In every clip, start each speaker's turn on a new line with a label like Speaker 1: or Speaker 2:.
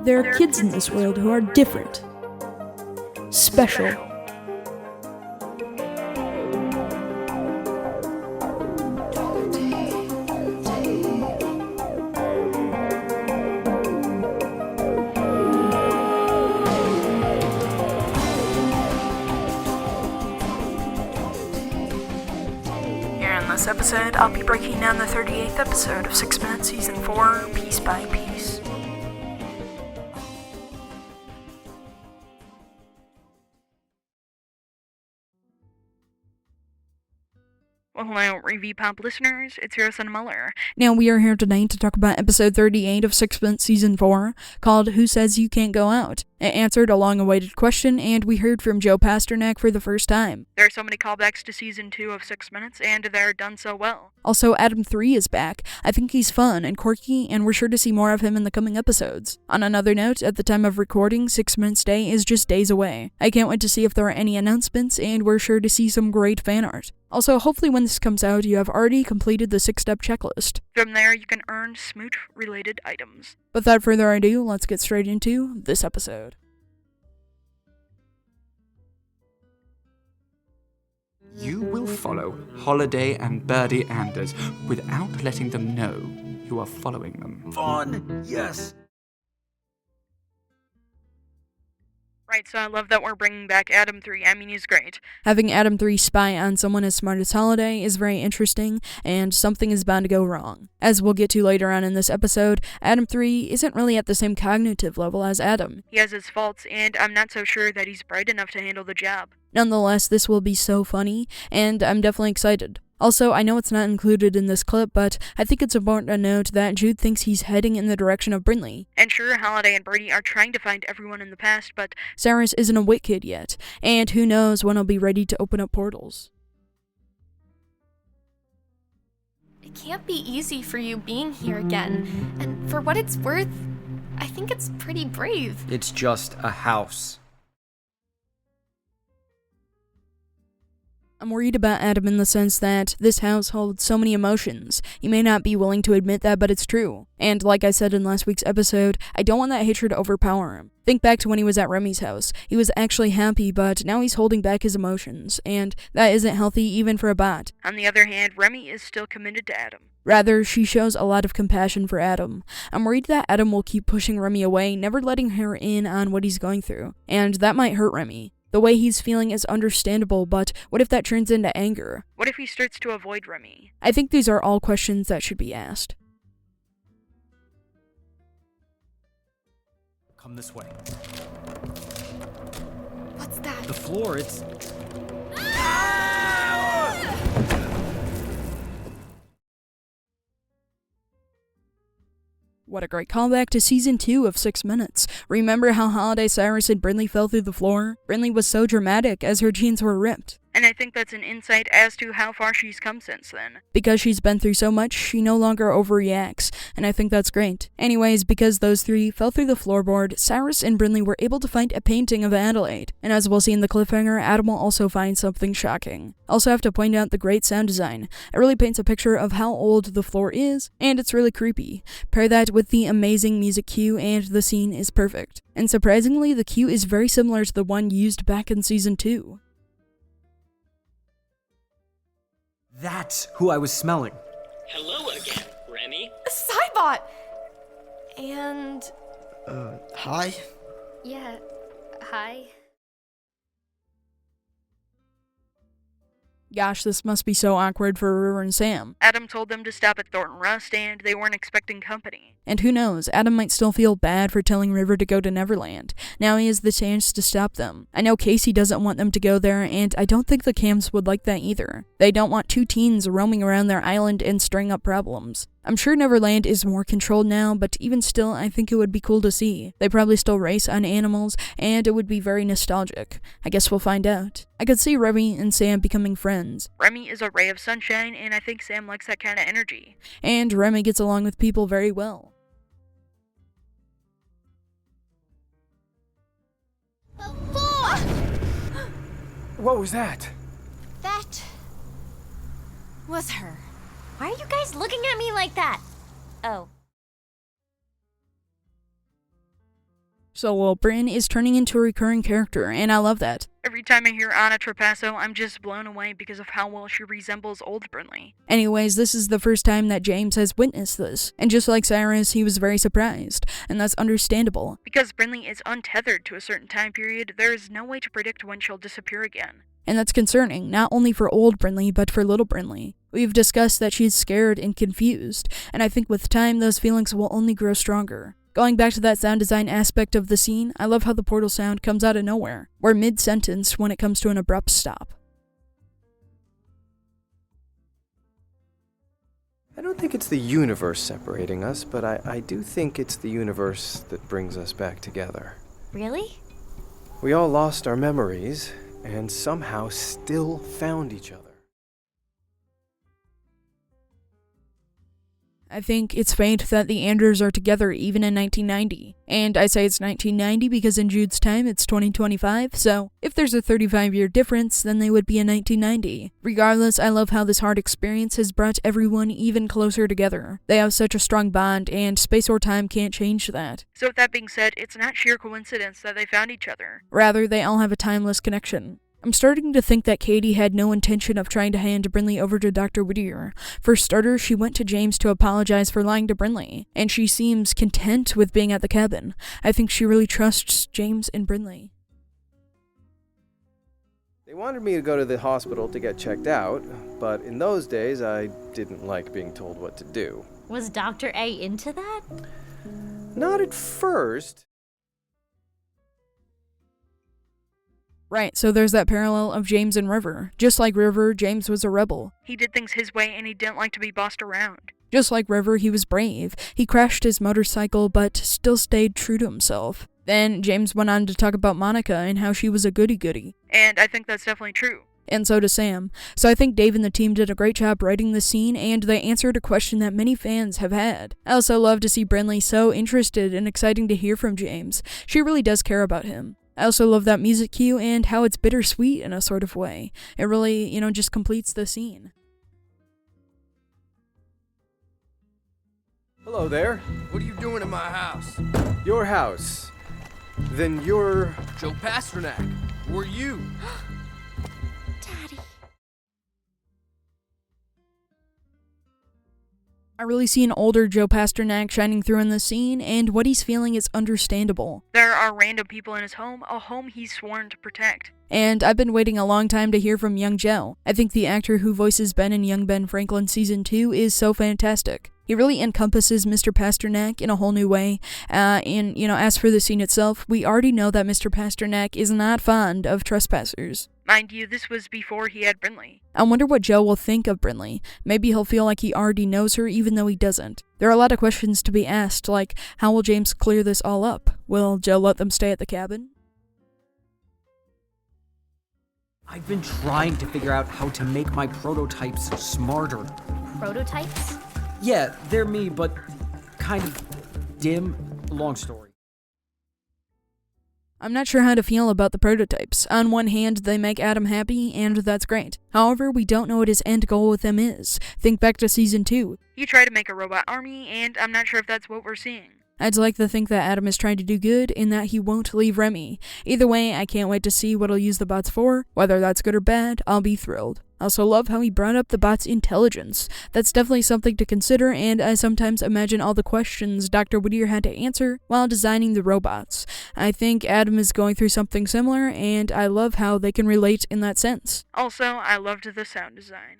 Speaker 1: There are kids in this world who are different, special. In this episode, I'll be breaking down the 38th episode of 6 Minutes Season 4, piece by piece. Well, hello, Review Pop listeners, it's Landon Mueller. Now, we are here tonight to talk about episode 38 of 6 Minutes Season 4, called Who Says You Can't Go Out? It answered a long-awaited question, and we heard from Joe Pasternack for the first time. There are so many callbacks to Season 2 of 6 Minutes, and they're done so well. Also, Adam 3 is back. I think he's fun and quirky, and we're sure to see more of him in the coming episodes. On another note, at the time of recording, 6 Minutes Day is just days away. I can't wait to see if there are any announcements, and we're sure to see some great fan art. Also, hopefully when this comes out, you have already completed the 6-step checklist. From there, you can earn smooch-related items. Without further ado, let's get straight into this episode.
Speaker 2: You will follow Holiday and Birdie Anders without letting them know you are following them.
Speaker 3: Fun, yes.
Speaker 1: Right, so I love that we're bringing back Adam 3. I mean, he's great. Having Adam 3 spy on someone as smart as Holiday is very interesting, and something is bound to go wrong. As we'll get to later on in this episode, Adam 3 isn't really at the same cognitive level as Adam. He has his faults, and I'm not so sure that he's bright enough to handle the job. Nonetheless, this will be so funny, and I'm definitely excited. Also, I know it's not included in this clip, but I think it's important to note that Jude thinks he's heading in the direction of Brynleigh. And sure, Holiday and Birdie are trying to find everyone in the past, but Cyrus isn't a wit kid yet, and who knows when he'll be ready to open up portals.
Speaker 4: It can't be easy for you being here again, and for what it's worth, I think it's pretty brave.
Speaker 3: It's just a house.
Speaker 1: I'm worried about Adam in the sense that this house holds so many emotions. You may not be willing to admit that, but it's true. And like I said in last week's episode, I don't want that hatred to overpower him. Think back to when he was at Remy's house. He was actually happy, but now he's holding back his emotions, and that isn't healthy even for a bot. On the other hand, Remy is still committed to Adam. Rather, she shows a lot of compassion for Adam. I'm worried that Adam will keep pushing Remy away, never letting her in on what he's going through, and that might hurt Remy. The way he's feeling is understandable, but what if that turns into anger? What if he starts to avoid Remy? I think these are all questions that should be asked.
Speaker 3: Come this way.
Speaker 4: What's that?
Speaker 3: The floor, it's...
Speaker 1: What a great callback to Season 2 of 6 Minutes. Remember how Holiday, Cyrus, and Brynleigh fell through the floor? Brynleigh was so dramatic as her jeans were ripped. And I think that's an insight as to how far she's come since then. Because she's been through so much, she no longer overreacts, and I think that's great. Anyways, because those three fell through the floorboard, Cyrus and Brynleigh were able to find a painting of Adelaide. And as we'll see in the cliffhanger, Adam will also find something shocking. Also have to point out the great sound design. It really paints a picture of how old the floor is, and it's really creepy. Pair that with the amazing music cue, and the scene is perfect. And surprisingly, the cue is very similar to the one used back in Season 2.
Speaker 3: That's who I was smelling.
Speaker 5: Hello again, Remy.
Speaker 4: Cybot! And...
Speaker 6: Hi?
Speaker 4: yeah, hi.
Speaker 1: Gosh, this must be so awkward for River and Sam. Adam told them to stop at Thornton Rust, and they weren't expecting company. And who knows, Adam might still feel bad for telling River to go to Neverland. Now he has the chance to stop them. I know Casey doesn't want them to go there, and I don't think the Cams would like that either. They don't want two teens roaming around their island and stirring up problems. I'm sure Neverland is more controlled now, but even still, I think it would be cool to see. They probably still race on animals, and it would be very nostalgic. I guess we'll find out. I could see Remy and Sam becoming friends. Remy is a ray of sunshine, and I think Sam likes that kind of energy. And Remy gets along with people very well.
Speaker 3: What was that?
Speaker 7: That was her. Why are you guys looking at me like that? Oh.
Speaker 1: So little Bryn is turning into a recurring character, and I love that. Every time I hear Anna Trapasso, I'm just blown away because of how well she resembles old Brynleigh. Anyways, this is the first time that James has witnessed this, and just like Cyrus, he was very surprised, and that's understandable. Because Brynleigh is untethered to a certain time period, there is no way to predict when she'll disappear again. And that's concerning, not only for old Brynleigh, but for little Brynleigh. We've discussed that she's scared and confused, and I think with time, those feelings will only grow stronger. Going back to that sound design aspect of the scene, I love how the portal sound comes out of nowhere. We're mid-sentence when it comes to an abrupt stop.
Speaker 6: I don't think it's the universe separating us, but I do think it's the universe that brings us back together.
Speaker 7: Really?
Speaker 6: We all lost our memories, and somehow still found each other.
Speaker 1: I think it's fate that the Anders are together even in 1990. And I say it's 1990 because in Jude's time it's 2025, so if there's a 35-year difference, then they would be in 1990. Regardless, I love how this hard experience has brought everyone even closer together. They have such a strong bond, and space or time can't change that. So with that being said, it's not sheer coincidence that they found each other. Rather, they all have a timeless connection. I'm starting to think that Katie had no intention of trying to hand Brynleigh over to Dr. Whittier. For starters, she went to James to apologize for lying to Brynleigh, and she seems content with being at the cabin. I think she really trusts James and Brynleigh.
Speaker 6: They wanted me to go to the hospital to get checked out, but in those days I didn't like being told what to do.
Speaker 7: Was Dr. A into that?
Speaker 6: Not at first.
Speaker 1: Right, so there's that parallel of James and River. Just like River, James was a rebel. He did things his way and he didn't like to be bossed around. Just like River, he was brave. He crashed his motorcycle but still stayed true to himself. Then James went on to talk about Monica and how she was a goody-goody. And I think that's definitely true. And so does Sam. So I think Dave and the team did a great job writing this scene, and they answered a question that many fans have had. I also love to see Brynleigh so interested and exciting to hear from James. She really does care about him. I also love that music cue and how it's bittersweet in a sort of way. It really, just completes the scene.
Speaker 6: Hello there.
Speaker 3: What are you doing in my house?
Speaker 6: Your house. Then you're...
Speaker 3: Joe Pasternack. Who are you?
Speaker 7: Daddy.
Speaker 1: I really see an older Joe Pasternack shining through in this scene, and what he's feeling is understandable. There are random people in his home, a home he's sworn to protect. And I've been waiting a long time to hear from young Joe. I think the actor who voices Ben in Young Ben Franklin Season 2 is so fantastic. He really encompasses Mr. Pasternack in a whole new way. As for the scene itself, we already know that Mr. Pasternack is not fond of trespassers. Mind you, this was before he had Brynleigh. I wonder what Joe will think of Brynleigh. Maybe he'll feel like he already knows her even though he doesn't. There are a lot of questions to be asked, like, how will James clear this all up? Will Joe let them stay at the cabin?
Speaker 8: I've been trying to figure out how to make my prototypes smarter.
Speaker 7: Prototypes?
Speaker 8: Yeah, they're me, but kind of dim. Long story.
Speaker 1: I'm not sure how to feel about the prototypes. On one hand, they make Adam happy, and that's great. However, we don't know what his end goal with them is. Think back to Season 2. He tried to make a robot army, and I'm not sure if that's what we're seeing. I'd like to think that Adam is trying to do good, and that he won't leave Remy. Either way, I can't wait to see what he'll use the bots for. Whether that's good or bad, I'll be thrilled. I also love how he brought up the bot's intelligence. That's definitely something to consider, and I sometimes imagine all the questions Dr. Whittier had to answer while designing the robots. I think Adam is going through something similar, and I love how they can relate in that sense. Also, I loved the sound design.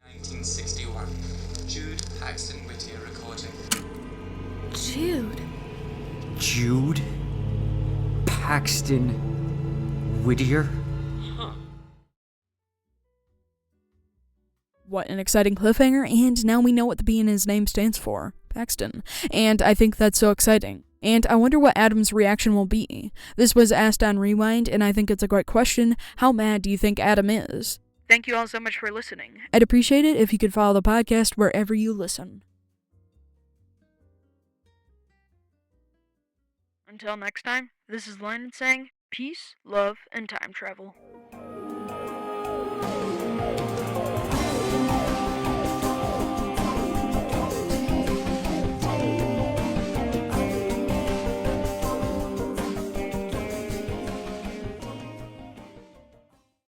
Speaker 2: 1961. Jude Paxton Whittier recording.
Speaker 4: Jude.
Speaker 8: Jude? Paxton Whittier?
Speaker 1: What an exciting cliffhanger, and now we know what the B in his name stands for. Paxton. And I think that's so exciting. And I wonder what Adam's reaction will be. This was asked on Rewind, and I think it's a great question. How mad do you think Adam is? Thank you all so much for listening. I'd appreciate it if you could follow the podcast wherever you listen. Until next time, this is Landon saying peace, love, and time travel.